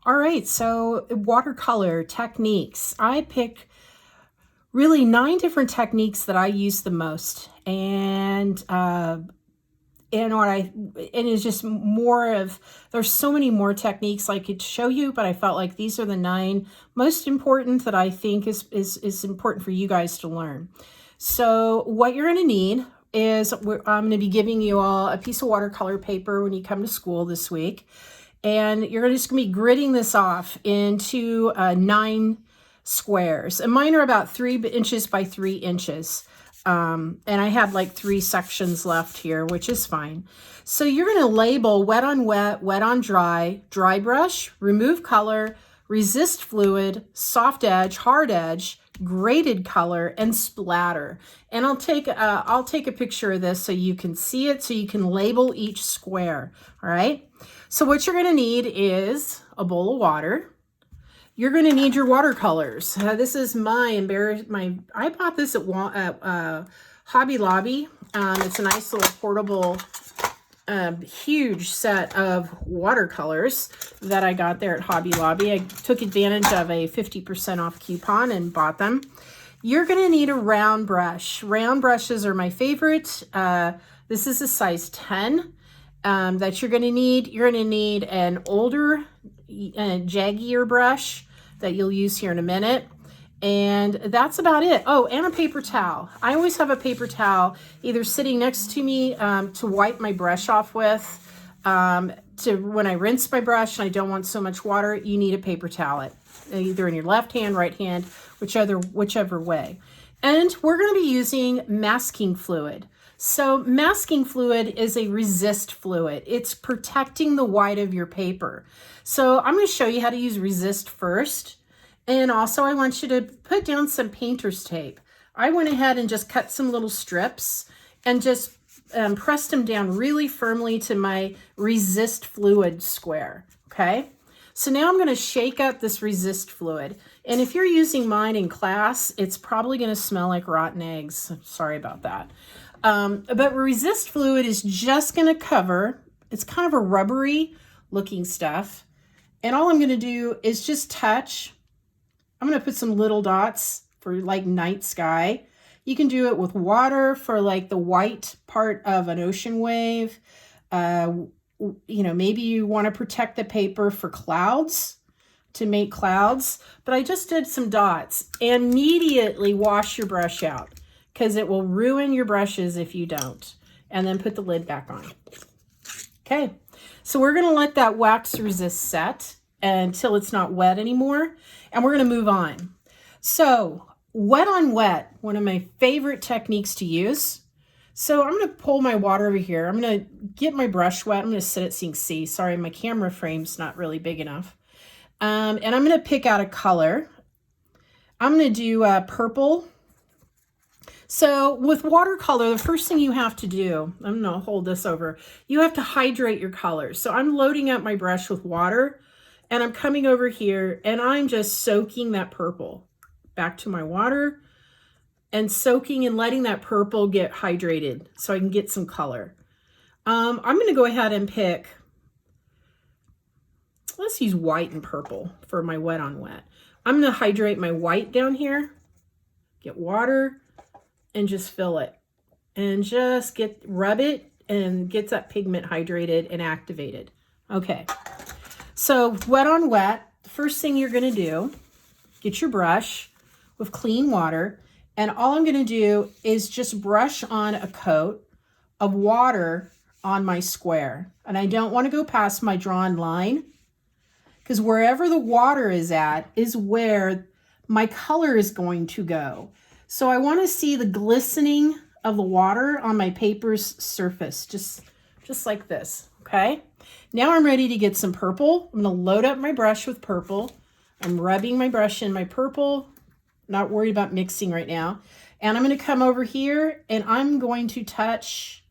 All right, so watercolor techniques. I pick really 9 different techniques that I use the most, and it's just more of, there's so many more techniques I could show you, but I felt like these are the 9 most important that I think is important for you guys to learn. So what you're going to need is I'm going to be giving you all a piece of watercolor paper when you come to school this week. And you're just going to be gridding this off into 9 squares. And mine are about 3 inches by 3 inches. And I have like 3 sections left here, which is fine. So you're going to label wet on wet, wet on dry, dry brush, remove color, resist fluid, soft edge, hard edge, graded color, and splatter. And I'll take a picture of this so you can see it, so you can label each square. All right. So what you're going to need is a bowl of water. You're going to need your watercolors. This is I bought this at Hobby Lobby. It's a nice little portable, huge set of watercolors that I got there at Hobby Lobby. I took advantage of a 50% off coupon and bought them. You're going to need a round brush. Round brushes are my favorite. This is a size 10 that you're going to need. You're going to need an older, jaggier brush that you'll use here in a minute. And that's about it. Oh, and a paper towel. I always have a paper towel either sitting next to me to wipe my brush off with. When I rinse my brush and I don't want so much water, you need a paper towel, either in your left hand, right hand, whichever way. And we're going to be using masking fluid. So masking fluid is a resist fluid. It's protecting the white of your paper. So I'm going to show you how to use resist first. And also I want you to put down some painter's tape. I went ahead and just cut some little strips and just pressed them down really firmly to my resist fluid square. Okay. So now I'm going to shake up this resist fluid. And if you're using mine in class, it's probably going to smell like rotten eggs. Sorry about that. But resist fluid is just going to cover, it's kind of a rubbery looking stuff. And all I'm going to do is just touch. I'm going to put some little dots for like night sky. You can do it with water for like the white part of an ocean wave. Maybe you want to protect the paper for clouds, to make clouds. But I just did some dots. Immediately wash your brush out, because it will ruin your brushes if you don't. And then put the lid back on. Okay, so we're going to let that wax resist set until it's not wet anymore. And we're going to move on. So wet on wet, one of my favorite techniques to use. So I'm going to pull my water over here. I'm going to get my brush wet. I'm going to sit it so you can see. Sorry, my camera frame's not really big enough. And I'm going to pick out a color. I'm going to do purple. So with watercolor, the first thing you have to do, I'm going to hold this over, you have to hydrate your colors. So I'm loading up my brush with water, and I'm coming over here, and I'm just soaking that purple back to my water and soaking and letting that purple get hydrated so I can get some color. I'm going to go ahead and pick, let's use white and purple for my wet on wet. I'm going to hydrate my white down here, get water, and just fill it and just rub it and get that pigment hydrated and activated. Okay. So wet on wet, the first thing you're going to do, get your brush with clean water. And all I'm going to do is just brush on a coat of water on my square. And I don't want to go past my drawn line, because wherever the water is at is where my color is going to go. So I want to see the glistening of the water on my paper's surface, just like this, okay? Now I'm ready to get some purple. I'm going to load up my brush with purple. I'm rubbing my brush in my purple, not worried about mixing right now. And I'm going to come over here and I'm going to touch,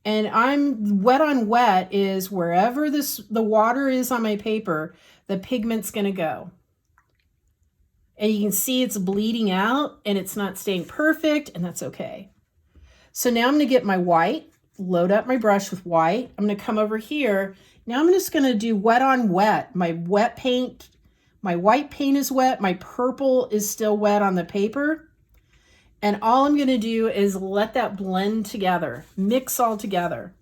and I'm wet on wet is wherever the water is on my paper, the pigment's going to go. And you can see it's bleeding out and it's not staying perfect, and that's okay. So now I'm going to get my white, load up my brush with white. I'm going to come over here Now I'm just going to do wet on wet. My wet paint, my white paint is wet. My purple is still wet on the paper. And all I'm going to do is let that blend together, mix all together.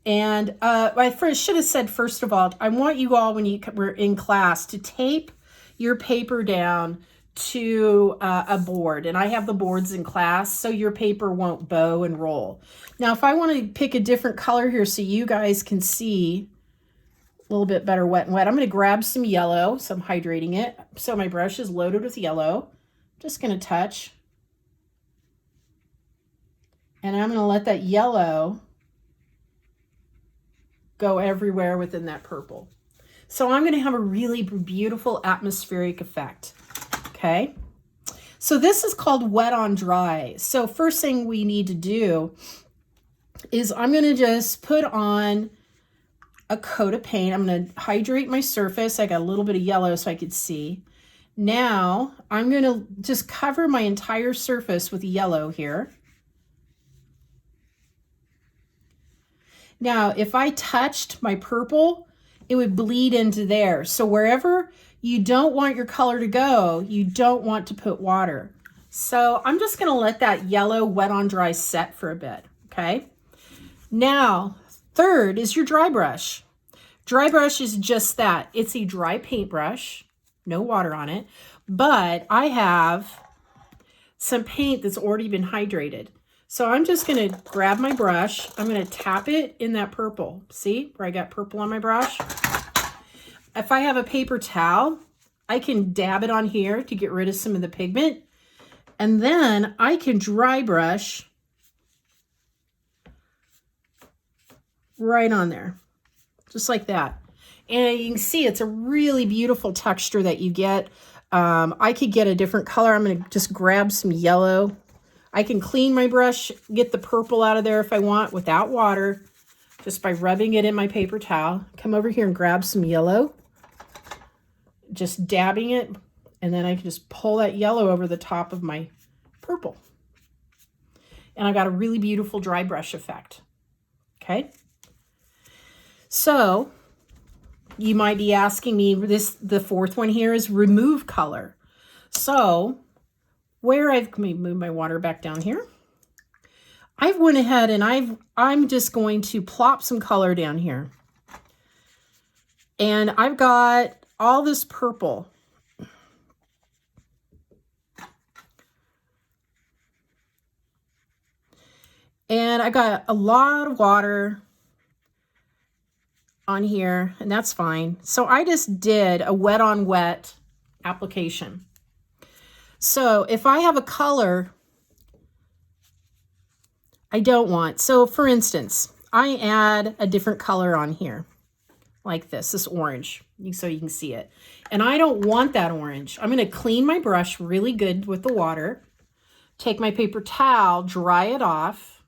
And I should have said, first of all, I want you all, when you were in class, to tape your paper down to a board. And I have the boards in class, so your paper won't bow and roll. Now, if I want to pick a different color here so you guys can see a little bit better wet and wet, I'm going to grab some yellow. So I'm hydrating it. So my brush is loaded with yellow. Just going to touch. And I'm going to let that yellow go everywhere within that purple. So I'm going to have a really beautiful atmospheric effect. Okay. So this is called wet on dry. So first thing we need to do is I'm going to just put on a coat of paint. I'm going to hydrate my surface. I got a little bit of yellow so I could see. Now I'm going to just cover my entire surface with yellow here. Now, if I touched my purple, it would bleed into there. So wherever you don't want your color to go, you don't want to put water. So I'm just going to let that yellow wet on dry set for a bit. Okay. Now, third is your dry brush. Dry brush is just that. It's a dry paintbrush, no water on it, but I have some paint that's already been hydrated. So I'm just going to grab my brush. I'm going to tap it in that purple. See where I got purple on my brush? If I have a paper towel, I can dab it on here to get rid of some of the pigment. And then I can dry brush right on there, just like that. And you can see it's a really beautiful texture that you get. I could get a different color. I'm going to just grab some yellow. I can clean my brush, get the purple out of there if I want without water, just by rubbing it in my paper towel. Come over here and grab some yellow, just dabbing it, and then I can just pull that yellow over the top of my purple. And I got a really beautiful dry brush effect. Okay. So you might be asking me, the fourth one here is remove color. So let me move my water back down here. I've went ahead and I'm just going to plop some color down here. And I've got all this purple. And I got a lot of water on here, and that's fine. So I just did a wet on wet application. So if I have a color I don't want, so for instance, I add a different color on here, like this orange, so you can see it. And I don't want that orange. I'm going to clean my brush really good with the water, take my paper towel, dry it off.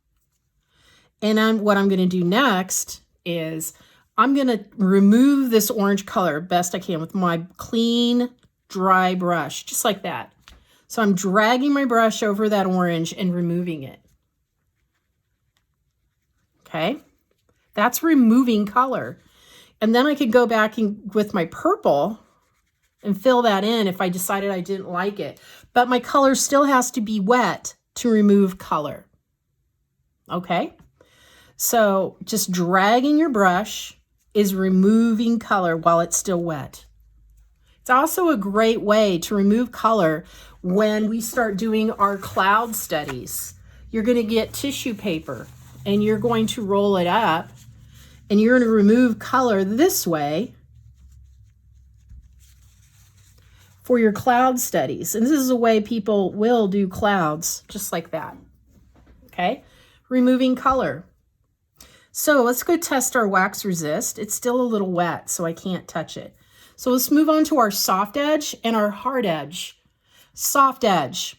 And what I'm going to do next is I'm going to remove this orange color best I can with my clean, dry brush, just like that. So I'm dragging my brush over that orange and removing it. Okay, that's removing color. And then I could go back with my purple and fill that in if I decided I didn't like it. But my color still has to be wet to remove color. Okay, so just dragging your brush is removing color while it's still wet. It's also a great way to remove color when we start doing our cloud studies. You're going to get tissue paper and you're going to roll it up and you're going to remove color this way for your cloud studies. And this is a way people will do clouds, just like that. Okay, removing color. So let's go test our wax resist. It's still a little wet, so I can't touch it. So let's move on to our soft edge and our hard edge. Soft edge.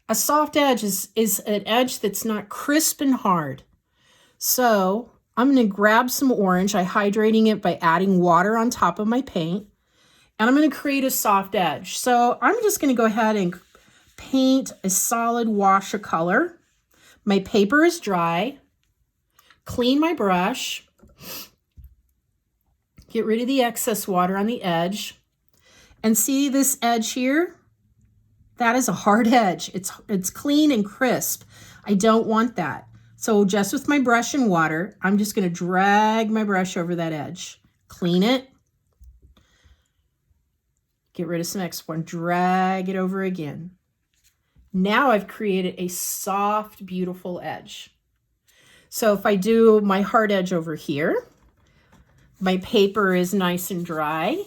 A soft edge is an edge that's not crisp and hard. So I'm going to grab some orange. I'm hydrating it by adding water on top of my paint. And I'm going to create a soft edge. So I'm just going to go ahead and paint a solid wash of color. My paper is dry. Clean my brush. Get rid of the excess water on the edge. And see this edge here? That is a hard edge. It's clean and crisp. I don't want that. So just with my brush and water, I'm just going to drag my brush over that edge. Clean it. Get rid of some excess water. Drag it over again. Now I've created a soft, beautiful edge. So if I do my hard edge over here, my paper is nice and dry.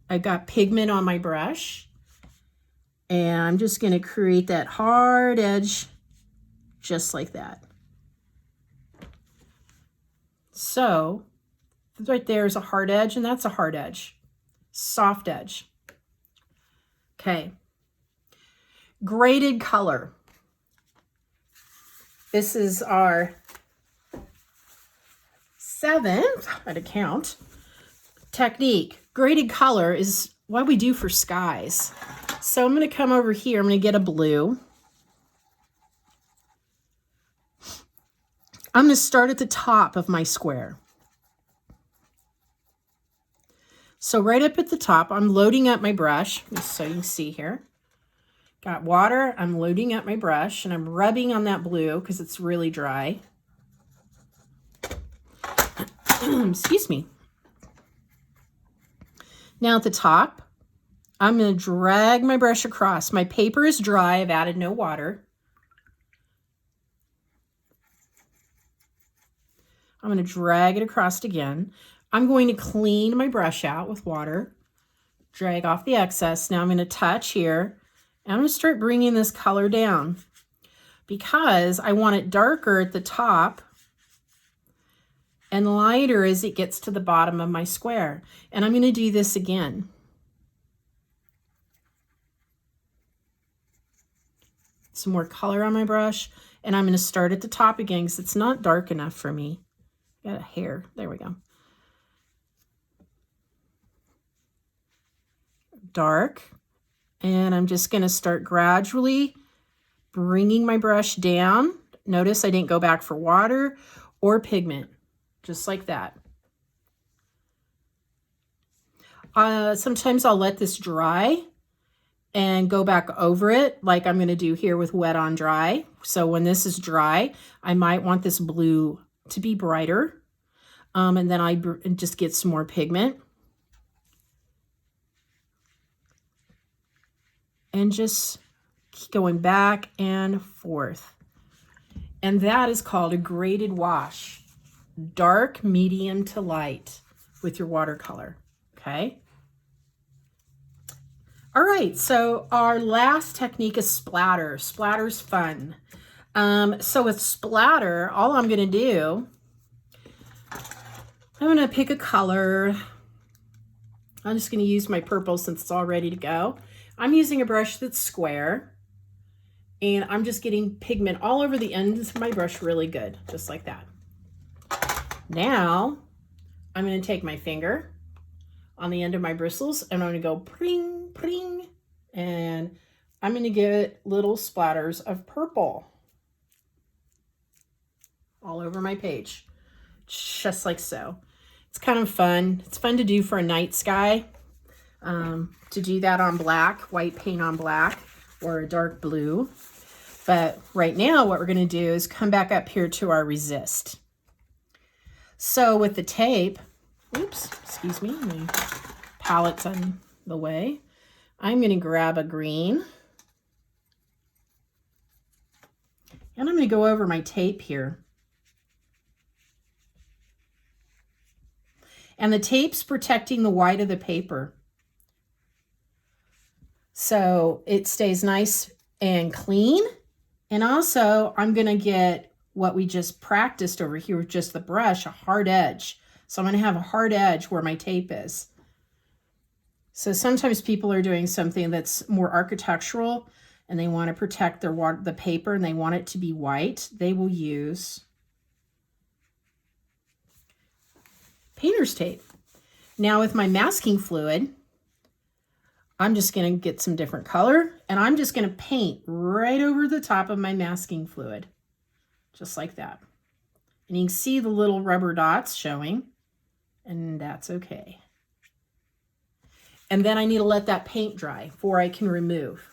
I've got pigment on my brush. And I'm just going to create that hard edge just like that. So right there is a hard edge, and that's a hard edge. Soft edge. Okay. Graded color. This is our 7th, at a count, technique. Graded color is what we do for skies. So I'm going to come over here. I'm going to get a blue. I'm going to start at the top of my square. So right up at the top, I'm loading up my brush, just so you can see here. Got water, I'm loading up my brush, and I'm rubbing on that blue because it's really dry. Excuse me. Now at the top, I'm going to drag my brush across. My paper is dry. I've added no water. I'm going to drag it across again. I'm going to clean my brush out with water, drag off the excess. Now I'm going to touch here, and I'm going to start bringing this color down because I want it darker at the top and lighter as it gets to the bottom of my square. And I'm going to do this again. Some more color on my brush, and I'm going to start at the top again because it's not dark enough for me. Got a hair. There we go. Dark. And I'm just going to start gradually bringing my brush down. Notice I didn't go back for water or pigment. Just like that. Sometimes I'll let this dry and go back over it like I'm going to do here with wet on dry. So when this is dry, I might want this blue to be brighter. And then I just get some more pigment. And just keep going back and forth. And that is called a graded wash. Dark, medium to light with your watercolor. Okay. All right, so our last technique is splatter. Splatter's fun. So with splatter, all I'm going to do, I'm going to pick a color. I'm just going to use my purple since it's all ready to go. I'm using a brush that's square, and I'm just getting pigment all over the ends of my brush really good, just like that. Now, I'm going to take my finger on the end of my bristles, and I'm going to go pring, pring, and I'm going to get little splatters of purple all over my page, just like so. It's kind of fun. It's fun to do for a night sky, to do that on black, white paint on black, or a dark blue. But right now, what we're going to do is come back up here to our resist. So with the tape, oops, excuse me, my palette's on the way. I'm going to grab a green. And I'm going to go over my tape here. And the tape's protecting the white of the paper. So it stays nice and clean. And also, I'm going to get what we just practiced over here with just the brush, a hard edge. So I'm going to have a hard edge where my tape is. So sometimes people are doing something that's more architectural and they want to protect their the paper and they want it to be white. They will use painter's tape. Now with my masking fluid, I'm just going to get some different color and I'm just going to paint right over the top of my masking fluid. Just like that. And you can see the little rubber dots showing. and that's okay. And then I need to let that paint dry before I can remove.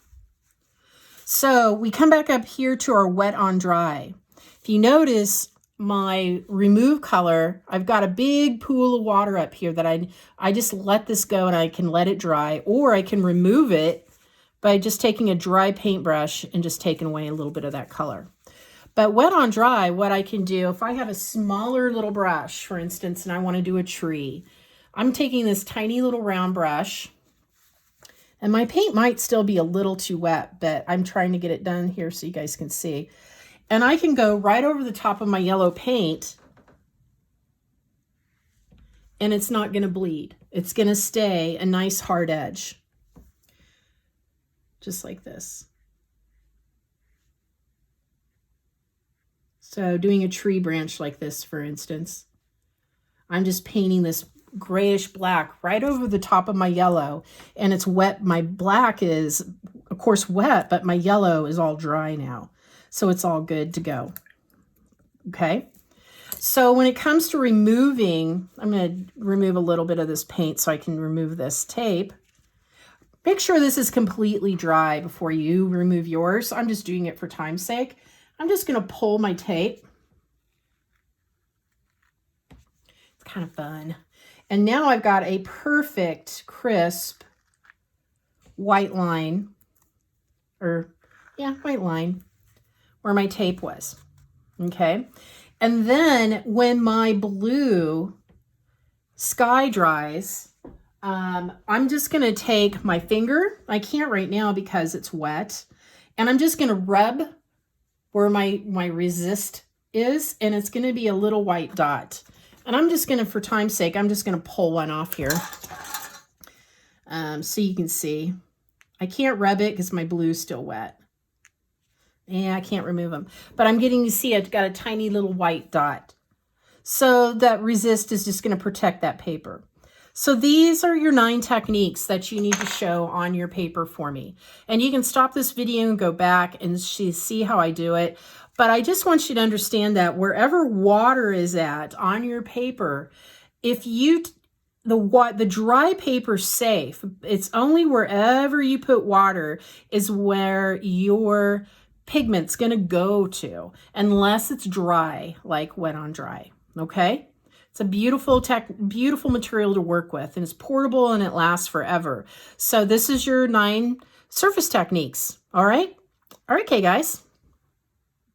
So we come back up here to our wet on dry. If you notice my remove color, I've got a big pool of water up here that I just let this go and I can let it dry, or I can remove it by just taking a dry paintbrush and just taking away a little bit of that color. But wet on dry, what I can do, if I have a smaller little brush, for instance, and I want to do a tree, I'm taking this tiny little round brush, and my paint might still be a little too wet, but I'm trying to get it done here so you guys can see. And I can go right over the top of my yellow paint, and it's not going to bleed. It's going to stay a nice hard edge, just like this. So doing a tree branch like this, for instance, I'm just painting this grayish black right over the top of my yellow, and it's wet. My black is, of course, wet, but my yellow is all dry now. So it's all good to go. Okay. So when it comes to removing, I'm going to remove a little bit of this paint so I can remove this tape. Make sure this is completely dry before you remove yours. I'm just doing it for time's sake. I'm just going to pull my tape. It's kind of fun. And now I've got a perfect, crisp white line, white line where my tape was. Okay. And then when my blue sky dries, I'm just going to take my finger. I can't right now because it's wet. And I'm just going to rub where my resist is, and it's going to be a little white dot. And I'm just going to, for time's sake, I'm just going to pull one off here so you can see. I can't rub it because my blue's still wet. Yeah, I can't remove them. But I'm getting to see I've got a tiny little white dot. So that resist is just going to protect that paper. So these are your 9 techniques that you need to show on your paper for me. And you can stop this video and go back and see how I do it. But I just want you to understand that wherever water is at on your paper, if the dry paper's safe, it's only wherever you put water is where your pigment's going to go to, unless it's dry, like wet on dry. Okay? It's a beautiful material to work with, and it's portable and it lasts forever. So this is your 9 surface techniques. All right? All right, okay, guys.